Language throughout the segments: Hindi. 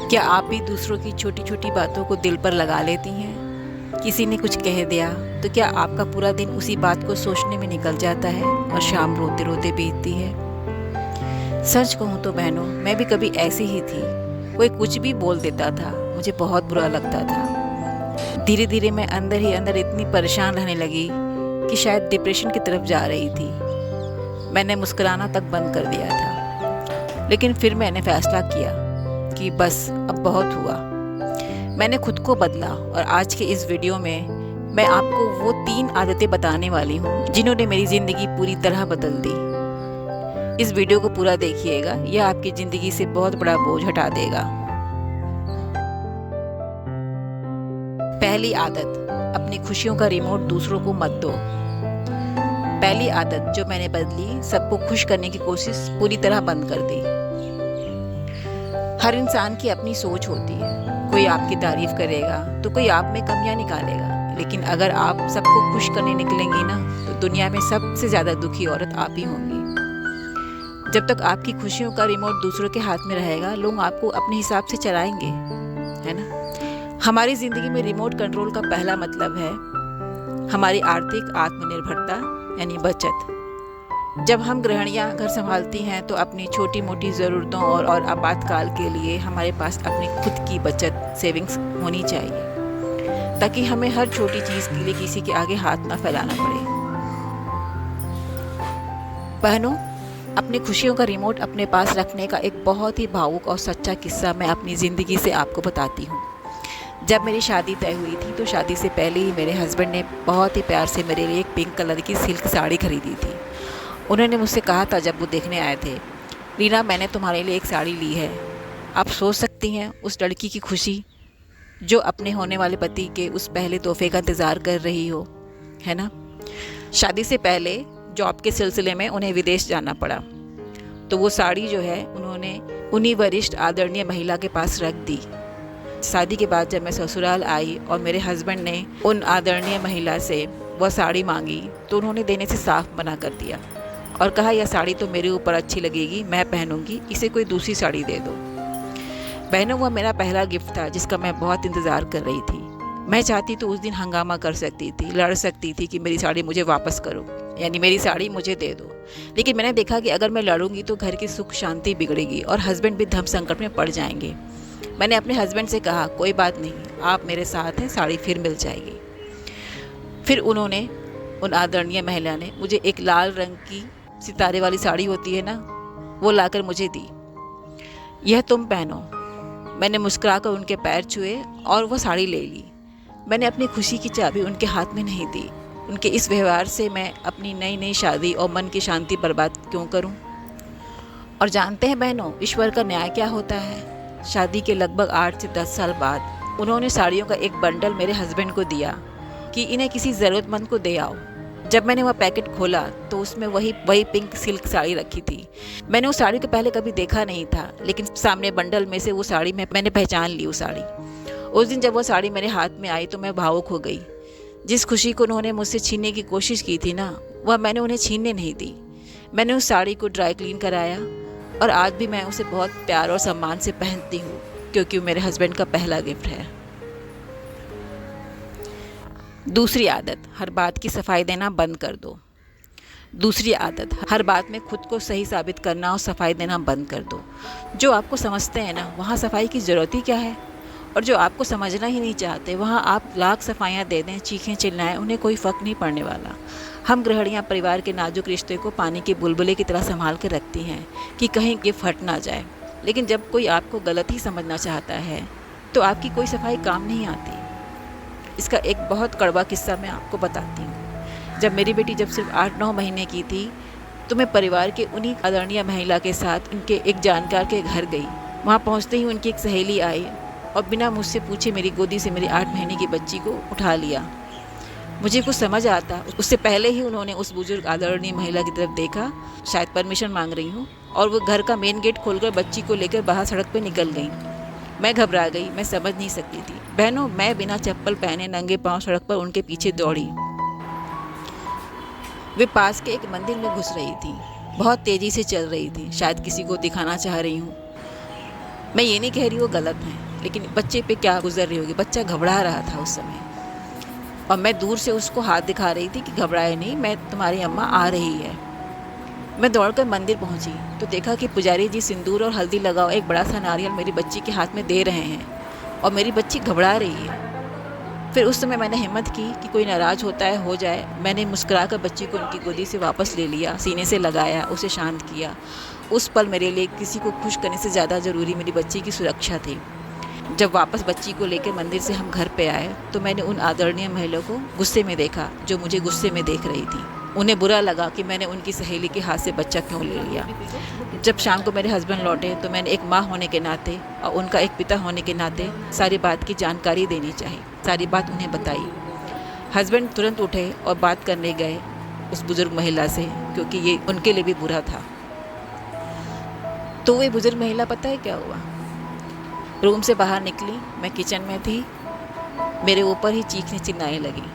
क्या आप भी दूसरों की छोटी छोटी बातों को दिल पर लगा लेती हैं? किसी ने कुछ कह दिया तो क्या आपका पूरा दिन उसी बात को सोचने में निकल जाता है और शाम रोते रोते बीतती है? सच कहूँ तो बहनों, मैं भी कभी ऐसी ही थी। कोई कुछ भी बोल देता था, मुझे बहुत बुरा लगता था। धीरे धीरे मैं अंदर ही अंदर इतनी परेशान रहने लगी कि शायद डिप्रेशन की तरफ जा रही थी। मैंने मुस्कुराना तक बंद कर दिया था। लेकिन फिर मैंने फैसला किया कि बस अब बहुत हुआ। मैंने खुद को बदला और आज के इस वीडियो में मैं आपको वो 3 आदतें बताने वाली हूँ जिन्होंने मेरी ज़िंदगी पूरी तरह बदल दी। इस वीडियो को पूरा देखिएगा, यह आपकी ज़िंदगी से बहुत बड़ा बोझ हटा देगा। पहली आदत, अपनी खुशियों का रिमोट दूसरों को मत दो। पहली आदत जो मैंने बदली, सबको खुश करने की कोशिश पूरी तरह बंद कर दी। हर इंसान की अपनी सोच होती है। कोई आपकी तारीफ करेगा तो कोई आप में कमियां निकालेगा, लेकिन अगर आप सबको खुश करने निकलेंगी ना, तो दुनिया में सबसे ज़्यादा दुखी औरत आप ही होंगी। जब तक आपकी खुशियों का रिमोट दूसरों के हाथ में रहेगा, लोग आपको अपने हिसाब से चलाएंगे, है ना। हमारी ज़िंदगी में रिमोट कंट्रोल का पहला मतलब है हमारी आर्थिक आत्मनिर्भरता, यानी बचत। जब हम गृहिणियाँ घर संभालती हैं तो अपनी छोटी मोटी ज़रूरतों और आपातकाल के लिए हमारे पास अपनी खुद की बचत सेविंग्स होनी चाहिए, ताकि हमें हर छोटी चीज़ के लिए किसी के आगे हाथ ना फैलाना पड़े। बहनों, अपनी खुशियों का रिमोट अपने पास रखने का एक बहुत ही भावुक और सच्चा किस्सा मैं अपनी ज़िंदगी से आपको बताती हूँ। जब मेरी शादी तय हुई थी तो शादी से पहले ही मेरे हस्बैंड ने बहुत ही प्यार से मेरे लिए एक पिंक कलर की सिल्क साड़ी खरीदी थी। उन्होंने मुझसे कहा था जब वो देखने आए थे, रीना मैंने तुम्हारे लिए एक साड़ी ली है। आप सोच सकती हैं उस लड़की की खुशी जो अपने होने वाले पति के उस पहले तोहफे का इंतज़ार कर रही हो, है ना। शादी से पहले जॉब के सिलसिले में उन्हें विदेश जाना पड़ा, तो वो साड़ी जो है उन्होंने उन्हीं वरिष्ठ आदरणीय महिला के पास रख दी। शादी के बाद जब मैं ससुराल आई और मेरे हस्बैंड ने उन आदरणीय महिला से वह साड़ी मांगी, तो उन्होंने देने से साफ मना कर दिया और कहा यह साड़ी तो मेरे ऊपर अच्छी लगेगी, मैं पहनूंगी, इसे कोई दूसरी साड़ी दे दो। बहनों, वह मेरा पहला गिफ्ट था जिसका मैं बहुत इंतज़ार कर रही थी। मैं चाहती तो उस दिन हंगामा कर सकती थी, लड़ सकती थी कि मेरी साड़ी मुझे वापस करो, यानी मेरी साड़ी मुझे दे दो। लेकिन मैंने देखा कि अगर मैं लड़ूंगी तो घर की सुख शांति बिगड़ेगी और हस्बैंड भी धर्म संकट में पड़ जाएंगे। मैंने अपने हस्बैंड से कहा कोई बात नहीं, आप मेरे साथ हैं, साड़ी फिर मिल जाएगी। फिर उन्होंने, उन आदरणीय महिला ने मुझे एक लाल रंग की सितारे वाली साड़ी होती है ना, वो लाकर मुझे दी। यह तुम पहनो। मैंने मुस्कुराकर उनके पैर छुए और वो साड़ी ले ली। मैंने अपनी खुशी की चाबी उनके हाथ में नहीं दी। उनके इस व्यवहार से मैं अपनी नई नई शादी और मन की शांति बर्बाद क्यों करूं? और जानते हैं बहनों, ईश्वर का न्याय क्या होता है। शादी के लगभग 8 से 10 साल बाद उन्होंने साड़ियों का एक बंडल मेरे हस्बैंड को दिया कि इन्हें किसी ज़रूरतमंद को दे आओ। जब मैंने वह पैकेट खोला तो उसमें वही पिंक सिल्क साड़ी रखी थी। मैंने उस साड़ी को पहले कभी देखा नहीं था, लेकिन सामने बंडल में से वो साड़ी मैंने पहचान ली। उस साड़ी, उस दिन जब वो साड़ी मेरे हाथ में आई तो मैं भावुक हो गई। जिस खुशी को उन्होंने मुझसे छीनने की कोशिश की थी ना, वह मैंने उन्हें छीनने नहीं दी। मैंने उस साड़ी को ड्राई क्लीन कराया और आज भी मैं उसे बहुत प्यार और सम्मान से पहनती हूँ, क्योंकि वो मेरे हस्बैंड का पहला गिफ्ट है। दूसरी आदत, हर बात की सफाई देना बंद कर दो। दूसरी आदत, हर बात में खुद को सही साबित करना और सफाई देना बंद कर दो। जो आपको समझते हैं ना, वहाँ सफाई की ज़रूरत ही क्या है। और जो आपको समझना ही नहीं चाहते, वहाँ आप लाख सफाइयाँ दे दें, चीखें चिल्लाएं, उन्हें कोई फ़र्क नहीं पड़ने वाला। हम गृहिणियाँ परिवार के नाजुक रिश्ते को पानी के बुलबुले की तरह संभाल कर रखती हैं कि कहीं ये फट ना जाए। लेकिन जब कोई आपको गलत ही समझना चाहता है तो आपकी कोई सफाई काम नहीं आती। इसका एक बहुत कड़वा किस्सा मैं आपको बताती हूँ। जब मेरी बेटी जब सिर्फ 8-9 महीने की थी तो मैं परिवार के उन्हीं आदरणीय महिला के साथ उनके एक जानकार के घर गई। वहाँ पहुँचते ही उनकी एक सहेली आई और बिना मुझसे पूछे मेरी गोदी से मेरी 8 महीने की बच्ची को उठा लिया। मुझे कुछ समझ आता उससे पहले ही उन्होंने उस बुजुर्ग आदरणीय महिला की तरफ देखा, शायद परमिशन मांग रही हूँ, और वो घर का मेन गेट खोलकर बच्ची को लेकर बाहर सड़क पर निकल गई। मैं घबरा गई, मैं समझ नहीं सकती थी। बहनों, मैं बिना चप्पल पहने नंगे पांव सड़क पर उनके पीछे दौड़ी। वे पास के एक मंदिर में घुस रही थी, बहुत तेज़ी से चल रही थी, शायद किसी को दिखाना चाह रही हूँ। मैं ये नहीं कह रही वो गलत हैं, लेकिन बच्चे पे क्या गुजर रही होगी। बच्चा घबरा रहा था उस समय, और मैं दूर से उसको हाथ दिखा रही थी कि घबराए नहीं, मैं तुम्हारी अम्मा आ रही है। मैं दौड़कर मंदिर पहुंची तो देखा कि पुजारी जी सिंदूर और हल्दी लगाओ एक बड़ा सा नारियल मेरी बच्ची के हाथ में दे रहे हैं, और मेरी बच्ची घबरा रही है। फिर उस समय मैंने हिम्मत की कि कोई नाराज़ होता है हो जाए। मैंने मुस्कुरा कर बच्ची को उनकी गोदी से वापस ले लिया, सीने से लगाया, उसे शांत किया। उस पल मेरे लिए किसी को खुश करने से ज़्यादा ज़रूरी मेरी बच्ची की सुरक्षा थी। जब वापस बच्ची को लेकर मंदिर से हम घर पे आए तो मैंने उन आदरणीय महिला को गुस्से में देखा जो मुझे गुस्से में देख रही थी। उन्हें बुरा लगा कि मैंने उनकी सहेली के हाथ से बच्चा क्यों ले लिया। जब शाम को मेरे हस्बैंड लौटे तो मैंने एक माँ होने के नाते और उनका एक पिता होने के नाते सारी बात की जानकारी देनी चाहिए, सारी बात उन्हें बताई। हस्बैंड तुरंत उठे और बात करने गए उस बुज़ुर्ग महिला से, क्योंकि ये उनके लिए भी बुरा था। तो वो बुज़ुर्ग महिला, पता है क्या हुआ, रूम से बाहर निकली, मैं किचन में थी, मेरे ऊपर ही चीखने चिल्लाने लगी।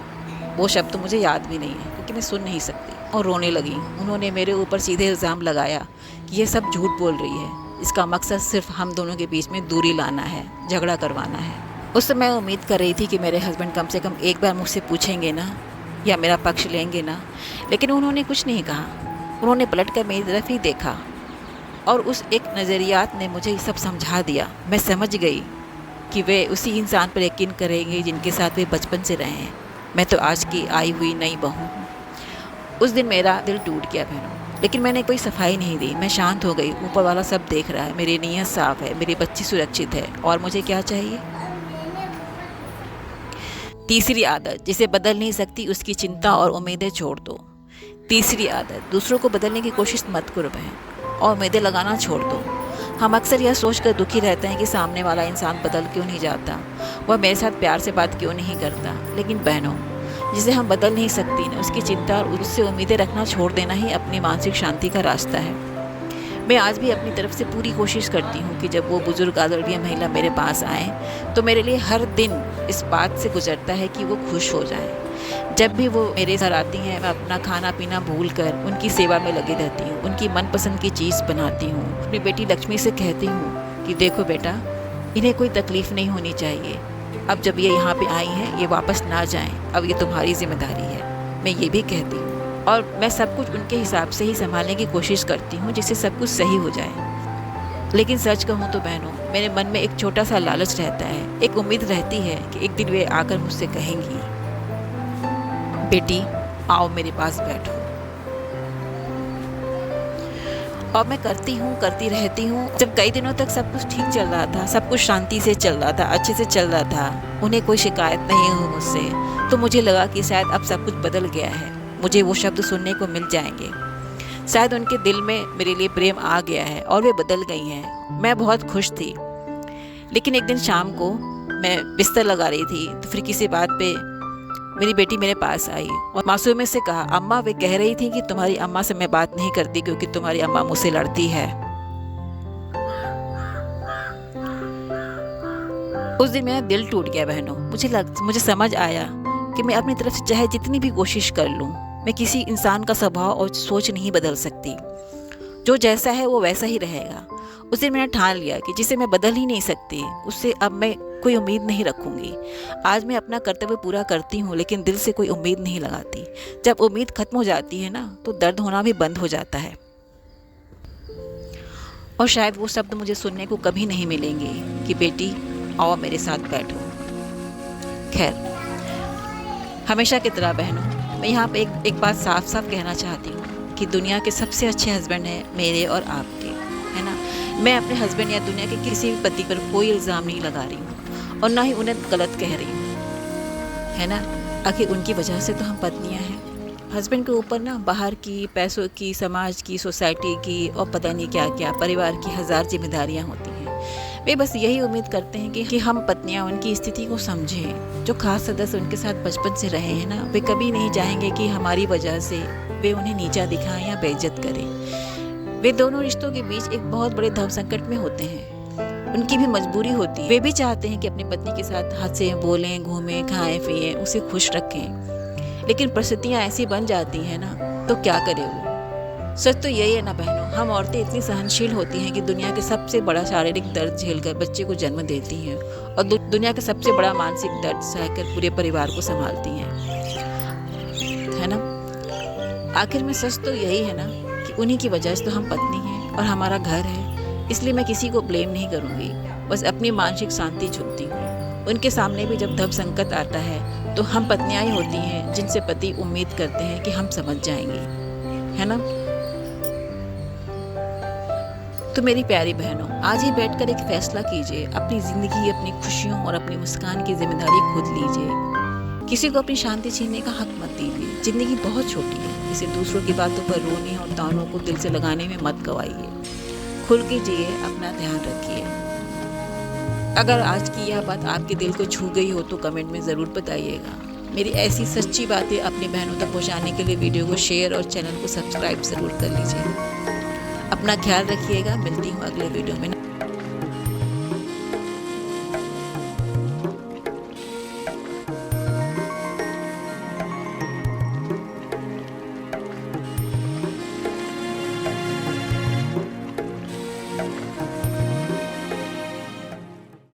वो शब्द तो मुझे याद भी नहीं है क्योंकि मैं सुन नहीं सकती, और रोने लगी। उन्होंने मेरे ऊपर सीधे इल्ज़ाम लगाया कि ये सब झूठ बोल रही है, इसका मकसद सिर्फ हम दोनों के बीच में दूरी लाना है, झगड़ा करवाना है। उस समय उम्मीद कर रही थी कि मेरे हस्बैंड कम से कम एक बार मुझसे पूछेंगे ना, या मेरा पक्ष लेंगे ना, लेकिन उन्होंने कुछ नहीं कहा। उन्होंने पलट कर मेरी तरफ ही देखा और उस एक नज़रियात ने मुझे सब समझा दिया। मैं समझ गई कि वे उसी इंसान पर यकीन करेंगे जिनके साथ वे बचपन से रहे हैं। मैं तो आज की आई हुई नई बहू हूँ। उस दिन मेरा दिल टूट गया बहनों, लेकिन मैंने कोई सफाई नहीं दी। मैं शांत हो गई। ऊपर वाला सब देख रहा है, मेरी नीयत साफ़ है, मेरी बच्ची सुरक्षित है, और मुझे क्या चाहिए। तीसरी आदत, जिसे बदल नहीं सकती उसकी चिंता और उम्मीदें छोड़ दो। तीसरी आदत, दूसरों को बदलने की कोशिश मत करो बहन, और उम्मीदें लगाना छोड़ दो। हम अक्सर यह सोचकर दुखी रहते हैं कि सामने वाला इंसान बदल क्यों नहीं जाता, वह मेरे साथ प्यार से बात क्यों नहीं करता। लेकिन बहनों, जिसे हम बदल नहीं सकती ना, उसकी चिंता और उससे उम्मीदें रखना छोड़ देना ही अपनी मानसिक शांति का रास्ता है। मैं आज भी अपनी तरफ से पूरी कोशिश करती हूँ कि जब वो बुज़ुर्ग आदरणीय महिला मेरे पास आए तो मेरे लिए हर दिन इस बात से गुजरता है कि वो खुश हो जाए। जब भी वो मेरे घर आती हैं, मैं अपना खाना पीना भूल कर उनकी सेवा में लगी रहती हूँ, उनकी मनपसंद की चीज़ बनाती हूँ। अपनी बेटी लक्ष्मी से कहती हूँ कि देखो बेटा, इन्हें कोई तकलीफ़ नहीं होनी चाहिए। अब जब ये यहाँ पे आई हैं, ये वापस ना जाएं, अब ये तुम्हारी जिम्मेदारी है। मैं ये भी कहती हूँ, और मैं सब कुछ उनके हिसाब से ही संभालने की कोशिश करती हूँ जिससे सब कुछ सही हो जाए। लेकिन सच कहूँ तो बहनों, मेरे मन में एक छोटा सा लालच रहता है, एक उम्मीद रहती है कि एक दिन वे आकर मुझसे कहेंगी, बेटी आओ मेरे पास बैठो। और मैं करती रहती हूँ। जब कई दिनों तक सब कुछ ठीक चल रहा था, सब कुछ शांति से चल रहा था, अच्छे से चल रहा था, उन्हें कोई शिकायत नहीं हुई मुझसे, तो मुझे लगा कि शायद अब सब कुछ बदल गया है, मुझे वो शब्द सुनने को मिल जाएंगे। शायद उनके दिल में मेरे लिए प्रेम आ गया है और वे बदल गई हैं। मैं बहुत खुश थी। लेकिन एक दिन शाम को मैं बिस्तर लगा रही थी तो फिर किसी बात पे मेरी बेटी मेरे पास आई और मासूमी से कहा, अम्मा वे कह रही थी कि तुम्हारी अम्मा से मैं बात नहीं करती क्योंकि तुम्हारी अम्मा मुझसे लड़ती है। उस दिन मेरा दिल टूट गया बहनों। मुझे समझ आया कि मैं अपनी तरफ से चाहे जितनी भी कोशिश कर लूँ, मैं किसी इंसान का स्वभाव और सोच नहीं बदल सकती। जो जैसा है वो वैसा ही रहेगा। उस दिन मैंने ठान लिया कि जिसे मैं बदल ही नहीं सकती, उससे अब मैं कोई उम्मीद नहीं रखूंगी। आज मैं अपना कर्तव्य पूरा करती हूँ, लेकिन दिल से कोई उम्मीद नहीं लगाती। जब उम्मीद खत्म हो जाती है ना, तो दर्द होना भी बंद हो जाता है। और शायद वो शब्द मुझे सुनने को कभी नहीं मिलेंगे कि बेटी आओ मेरे साथ बैठो। खैर, हमेशा की तरह बहनों, मैं यहाँ पे एक बात साफ साफ कहना चाहती हूँ कि दुनिया के सबसे अच्छे हस्बैंड हैं मेरे और आपके, है ना। मैं अपने हस्बैंड या दुनिया के किसी भी पति पर कोई इल्ज़ाम नहीं लगा रही हूँ और ना ही उन्हें गलत कह रही हूँ, है ना। आखिर उनकी वजह से तो हम पत्नियाँ हैं। हस्बैंड के ऊपर ना बाहर की, पैसों की, समाज की, सोसाइटी की और पता नहीं क्या क्या, परिवार की 1000 जिम्मेदारियाँ होती हैं। वे बस यही उम्मीद करते हैं कि हम पत्नियां उनकी स्थिति को समझें। जो खास सदस्य उनके साथ बचपन से रहे हैं ना, वे कभी नहीं चाहेंगे कि हमारी वजह से वे उन्हें नीचा दिखाएं या बेइज्जत करें। वे दोनों रिश्तों के बीच एक बहुत बड़े धर्म संकट में होते हैं। उनकी भी मजबूरी होती है। वे भी चाहते हैं कि अपनी पत्नी के साथ हंसें, बोलें, घूमें, खाएं, पिएं, उसे खुश रखें, लेकिन परिस्थितियाँ ऐसी बन जाती हैं ना, तो क्या करे वो। सच तो यही है ना बहनों, हम औरतें इतनी सहनशील होती हैं कि दुनिया के सबसे बड़ा शारीरिक दर्द झेलकर बच्चे को जन्म देती हैं और दुनिया का सबसे बड़ा मानसिक दर्द सहकर पूरे परिवार को संभालती हैं, है ना। आखिर में सच तो यही है ना कि उन्हीं की वजह से तो हम पत्नी हैं और हमारा घर है। इसलिए मैं किसी को ब्लेम नहीं करूँगी, बस अपनी मानसिक शांति चुनती हूँ। उनके सामने भी जब धब संकट आता है तो हम पत्नियाँ ही होती हैं जिनसे पति उम्मीद करते हैं कि हम समझ जाएंगे, है ना। तो मेरी प्यारी बहनों, आज ही बैठकर एक फैसला कीजिए, अपनी ज़िंदगी, अपनी खुशियों और अपनी मुस्कान की जिम्मेदारी खुद लीजिए। किसी को अपनी शांति छीनने का हक मत दीजिए। ज़िंदगी बहुत छोटी है, इसे दूसरों की बातों पर रोने और तानों को दिल से लगाने में मत गवाइए। खुल के जिए, अपना ध्यान रखिए। अगर आज की यह बात आपके दिल को छू गई हो तो कमेंट में ज़रूर बताइएगा। मेरी ऐसी सच्ची बातें अपनी बहनों तक पहुँचाने के लिए वीडियो को शेयर और चैनल को सब्सक्राइब ज़रूर कर लीजिए। अपना ख्याल रखिएगा। मिलती हूँ अगले वीडियो में।